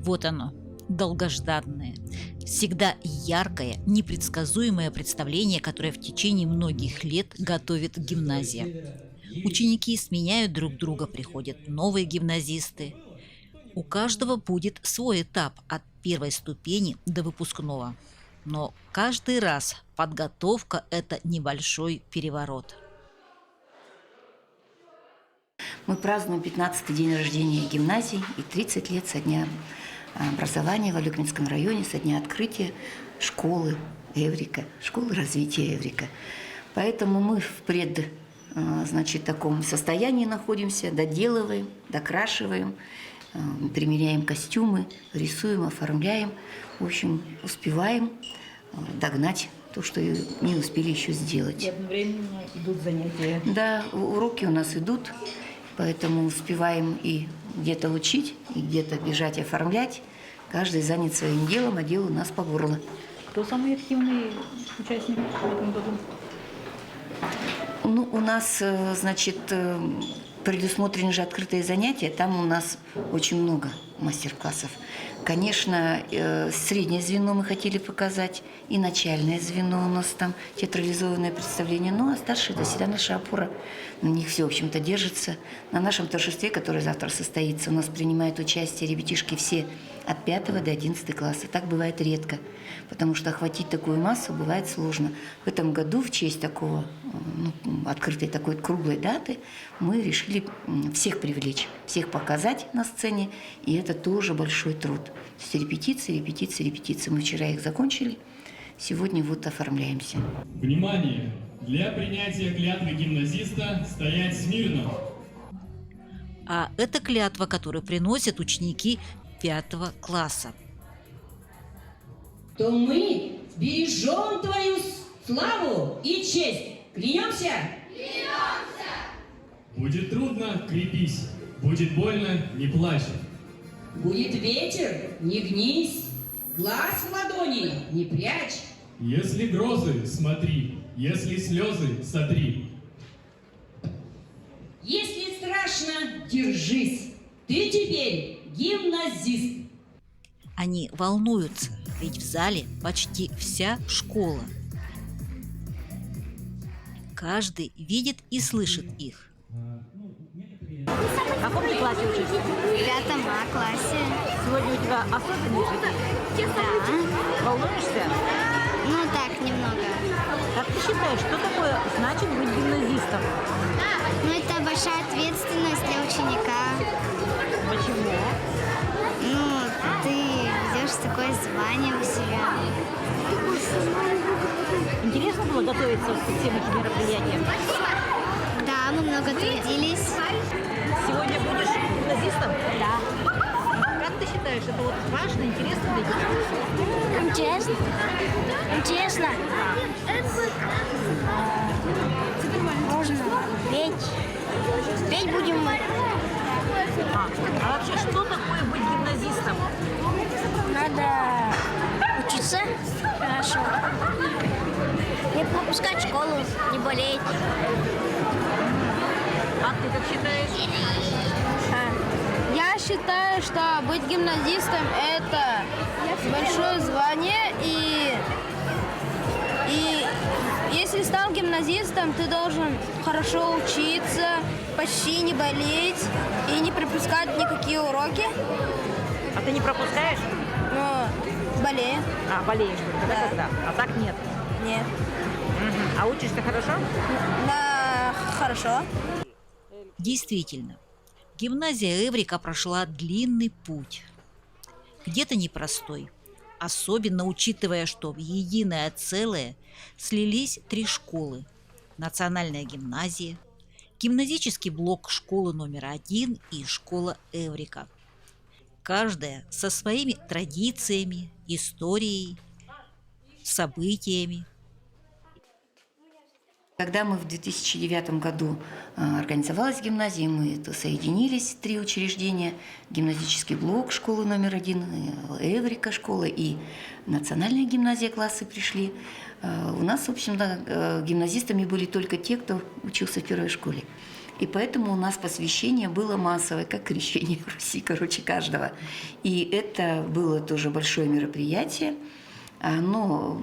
Вот оно, долгожданное, всегда яркое, непредсказуемое представление, которое в течение многих лет готовит гимназия. Ученики сменяют друг друга, приходят новые гимназисты. У каждого будет свой этап от первой ступени до выпускного. Но каждый раз подготовка – это небольшой переворот. Мы празднуем 15-й день рождения гимназии и 30 лет со дня образования в Алюкминском районе, со дня открытия школы Эврика, школы развития Эврика. Поэтому мы в таком состоянии находимся, доделываем, докрашиваем, примеряем костюмы, рисуем, оформляем. В общем, успеваем догнать то, что не успели еще сделать. И одновременно идут занятия. Да, уроки у нас идут, поэтому успеваем и где-то учить, и где-то бежать, оформлять. Каждый занят своим делом, а дело у нас по горло. Кто самый активный участник в этом году? Ну, у нас, предусмотрены же открытые занятия, там у нас очень много мастер-классов. Конечно, среднее звено мы хотели показать, и начальное звено у нас там, театрализованное представление. Ну, а старшие – это всегда наша опора. На них все, в общем-то, держится. На нашем торжестве, которое завтра состоится, у нас принимают участие ребятишки все от 5 до 11 класса. Так бывает редко, потому что охватить такую массу бывает сложно. В этом году в честь такого, открытой такой круглой даты мы решили всех привлечь, всех показать на сцене, и это тоже большой труд. То есть репетиции. Мы вчера их закончили, сегодня вот оформляемся. Внимание! Для принятия клятвы гимназиста стоять смирно. А это клятва, которую приносят ученики 5 класса. То мы бережем твою славу и честь. Клянемся? Клянемся! Будет трудно – крепись. Будет больно – не плачь. Будет ветер, не гнись, глаз в ладони не прячь. Если грозы – смотри, если слезы – сотри. Если страшно, держись, ты теперь гимназист. Они волнуются, ведь в зале почти вся школа. Каждый видит и слышит их. В каком ты классе учишься? В 5 классе. Сегодня у тебя особенный день? Да. Волнуешься? Ну так, немного. Как ты считаешь, что такое значит быть гимназистом? Ну это большая ответственность для ученика. Почему? Ну, ты ведешь такое звание у себя. Интересно было готовиться к всем этим мероприятиям? Да, мы много трудились. Сегодня будешь гимназистом? Да. Как ты считаешь, это вот важно, интересно для тебя? Интересно. Интересно. Можно петь. Петь будем мы. А вообще, что такое быть гимназистом? Надо учиться хорошо. Не пропускать школу, не болеть. А ты как считаешь? Я считаю, что быть гимназистом – это большое звание, и если стал гимназистом, ты должен хорошо учиться, почти не болеть и не пропускать никакие уроки. А ты не пропускаешь? Но болею. А, болеешь только, да, Да. когда? А так нет? Нет. А учишься хорошо? Да, хорошо. Действительно, гимназия Эврика прошла длинный путь. Где-то непростой, особенно учитывая, что в единое целое слились 3 школы: национальная гимназия, гимназический блок школы номер 1 и школа Эврика. Каждая со своими традициями, историей, событиями. Когда мы в 2009 году организовалась гимназия, мы соединились 3 учреждения: гимназический блок школы номер 1, Эврика школа и национальная гимназия, классы пришли. У нас, в общем-то, гимназистами были только те, кто учился в первой школе. И поэтому у нас посвящение было массовое, как крещение Руси, каждого. И это было тоже большое мероприятие. Оно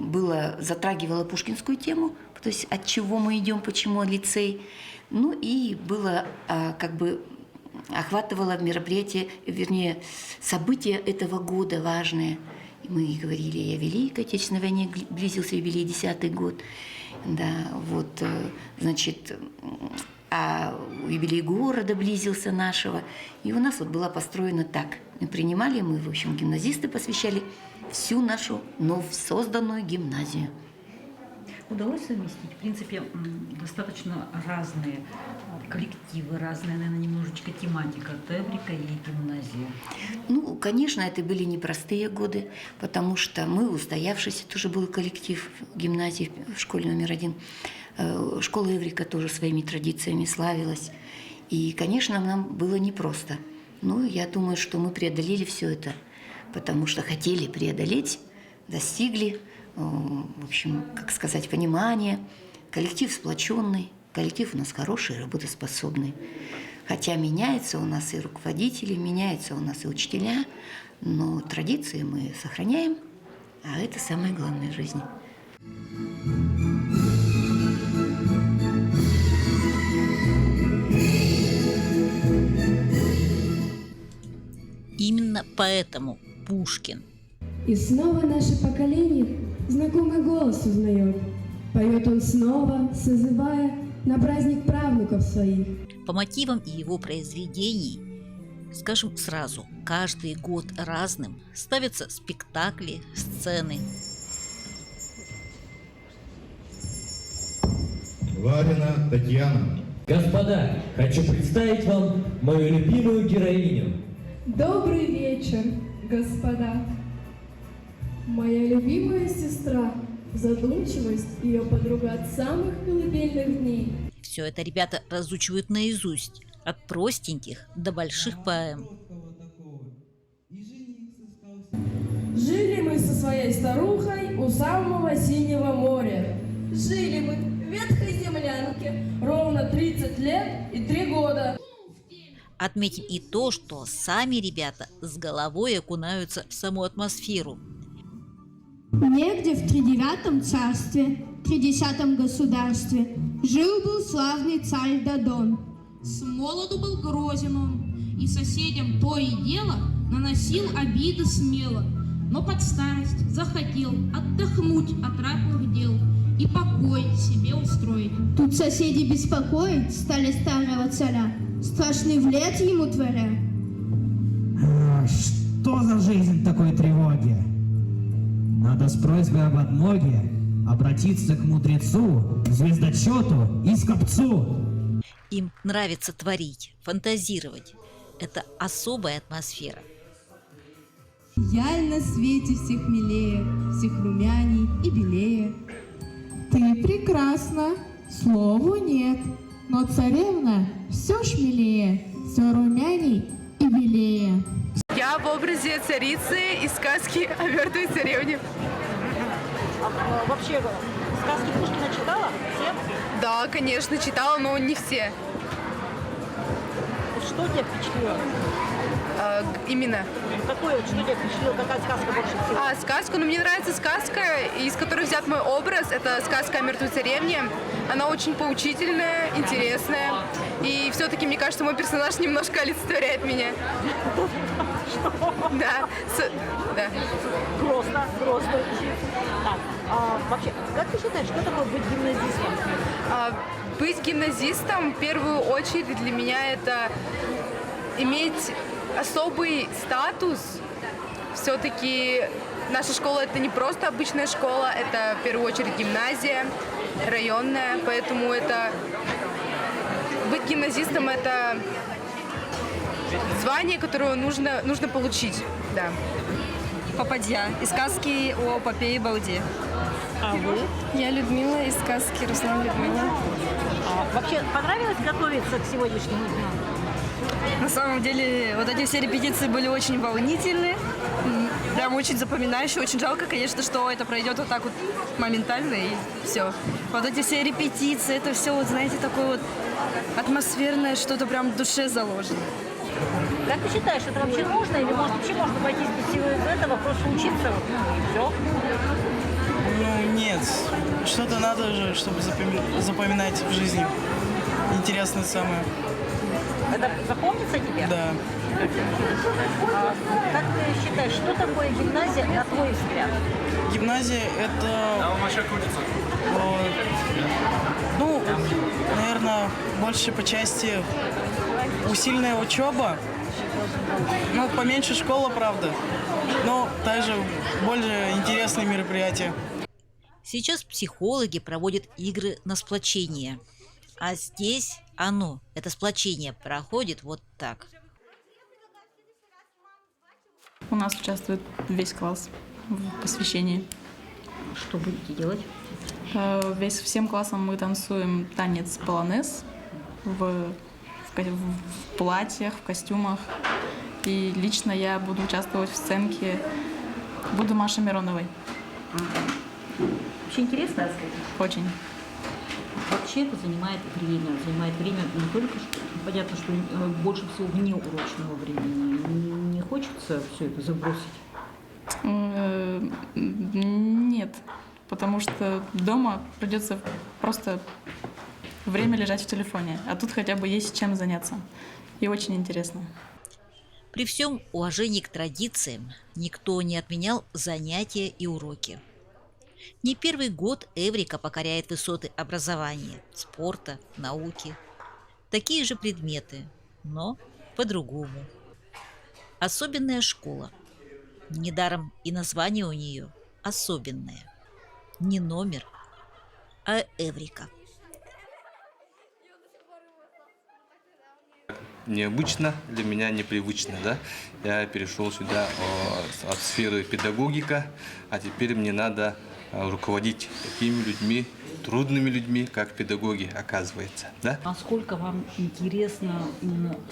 затрагивало пушкинскую тему, то есть от чего мы идем, почему лицей. Ну и было охватывало мероприятие, вернее, события этого года важные. Мы говорили и о Великой Отечественной войне, близился юбилей, 10-й год. Да, вот, значит, а юбилей города близился нашего. И у нас была построена так. Принимали мы, в общем, гимназисты посвящали всю нашу созданную гимназию. Удалось совместить, в принципе, достаточно разные коллективы, разная, наверное, немножечко тематика, Теврика и гимназия. Ну, конечно, это были непростые годы, потому что мы, устоявшийся, тоже был коллектив гимназии в школе номер 1. Школа Эврика тоже своими традициями славилась. И, конечно, нам было непросто. Но я думаю, что мы преодолели все это, потому что хотели преодолеть, достигли, в общем, как сказать, понимания. Коллектив сплоченный, коллектив у нас хороший, работоспособный. Хотя меняются у нас и руководители, меняются у нас и учителя, но традиции мы сохраняем, а это самое главное в жизни. Именно поэтому Пушкин. И снова наше поколение знакомый голос узнает. Поет он снова, созывая на праздник правнуков своих. По мотивам его произведений, скажем сразу, каждый год разным ставятся спектакли, сцены. Ларина Татьяна. Господа, хочу представить вам мою любимую героиню. Добрый вечер, господа. Моя любимая сестра, задумчивость ее подруга от самых колыбельных дней. Все это ребята разучивают наизусть, от простеньких до больших поэм. Жили мы со своей старухой у самого синего моря. Жили мы в ветхой землянке ровно 30 лет и 3 года. Отметим и то, что сами ребята с головой окунаются в саму атмосферу. Негде в 39-м царстве, 30-м государстве жил-был славный царь Дадон. С молоду был грозен он, и соседям то и дело наносил обиды смело. Но под старость захотел отдохнуть от ратных дел и покой себе устроить. Тут соседи беспокоить стали старого царя, страшный вред ему творя. Что за жизнь такой тревоги? Надо с просьбой об отмоге обратиться к мудрецу, к звездочету и скопцу. Им нравится творить, фантазировать. Это особая атмосфера. Яль на свете всех милее, всех румяней и белее. Ты прекрасна, слову нет, но царевна все ж милее, все румяней и белее. Я в образе царицы из сказки о мертвой царевне. Вообще, сказки Пушкина читала? Все? Да, конечно, читала, но не все. Что тебя впечатлило? Именно. Какое, что тебя впечатлило? Какая сказка больше всего? Сказку, мне нравится сказка, из которой взят мой образ. Это сказка о мертвой царевне. Она очень поучительная, интересная. И все-таки, мне кажется, мой персонаж немножко олицетворяет меня. Да. Да. Грозно. Так, вообще, как ты считаешь, что такое быть гимназистом? Быть гимназистом, в первую очередь, для меня это иметь особый статус. Все-таки наша школа — это не просто обычная школа, это в первую очередь гимназия районная, поэтому это быть гимназистом — это звание, которое нужно получить. Да. Попадья из сказки о Попе и Балде. А вы? Я Людмила из сказки Руслан Людмила. Вообще понравилось готовиться к сегодняшнему дню? На самом деле, вот эти все репетиции были очень волнительны, прям очень запоминающие. Очень жалко, конечно, что это пройдет вот так вот моментально и все. Вот эти все репетиции, это все, вот знаете, такой вот атмосферное, что-то прям в душе заложено. Как ты считаешь, это вообще нужно? Или может вообще можно пойти без всего из этого, просто учиться, вот, ну, и все? Ну, нет. Что-то надо же, чтобы запоминать в жизни. Интересное самое. Это запомнится тебе? Да. Как ты считаешь, что такое гимназия, на твой взгляд? Гимназия – это, ну, наверное, больше по части усиленная учеба. Ну, поменьше школа, правда, но также более интересные мероприятия. Сейчас психологи проводят игры на сплочение. А здесь это сплочение проходит вот так. У нас участвует весь класс в посвящении. Что будете делать? Всем классом мы танцуем танец полонез в платьях, в костюмах. И лично я буду участвовать в сценке, буду Машей Мироновой. Очень интересно? Очень. Вообще это занимает время не только, понятно, что больше всего вне урочного времени. Не хочется все это забросить? Нет, потому что дома придется просто время лежать в телефоне, а тут хотя бы есть чем заняться. И очень интересно. При всем уважении к традициям никто не отменял занятия и уроки. Не первый год Эврика покоряет высоты образования, спорта, науки. Такие же предметы, но по-другому. Особенная школа. Недаром и название у нее особенное. Не номер, а Эврика. Необычно, для меня непривычно, да. Я перешел сюда от сферы педагогика, а теперь мне надо руководить такими людьми, трудными людьми, как педагоги, оказывается, да. Насколько вам интересна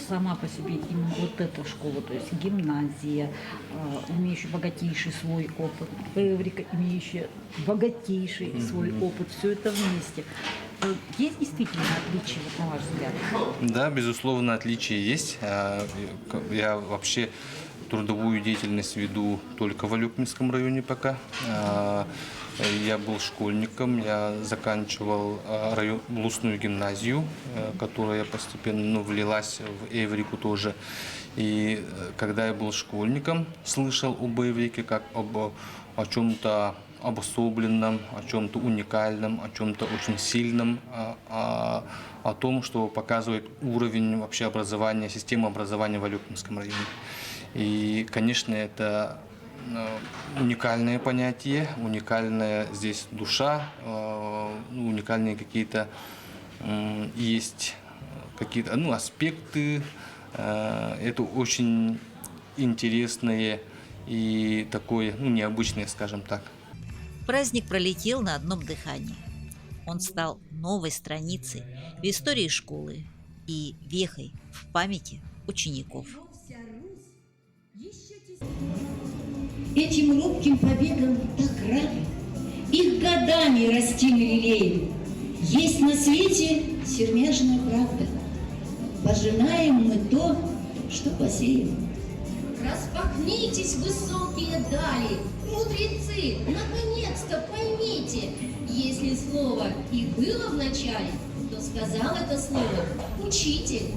сама по себе именно вот эта школа, то есть гимназия, имеющая богатейший свой опыт, Эврика, имеющая богатейший свой опыт, все это вместе. Есть действительно отличия, на ваш взгляд? Да, безусловно, отличия есть. Я вообще трудовую деятельность веду только в Алюкминском районе пока. Я был школьником, я заканчивал Лусную гимназию, которая постепенно влилась в Эврику тоже. И когда я был школьником, слышал об Эврике как о чем-то обособленном, о чем-то уникальном, о чем-то очень сильном, о том, что показывает уровень вообще образования, системы образования в Алюкминском районе. И, конечно, это уникальное понятие, уникальная здесь душа, уникальные какие-то есть какие-то аспекты. Это очень интересное и такое необычное, скажем так. Праздник пролетел на одном дыхании. Он стал новой страницей в истории школы и вехой в памяти учеников. Этим робким побегам так рады, их годами растим и лелеем. Есть на свете сермяжная правда. Пожинаем мы то, что посеем. Распахнитесь, высокие дали, мудрецы, наконец-то поймите, если слово и было в начале, то сказал это слово учитель.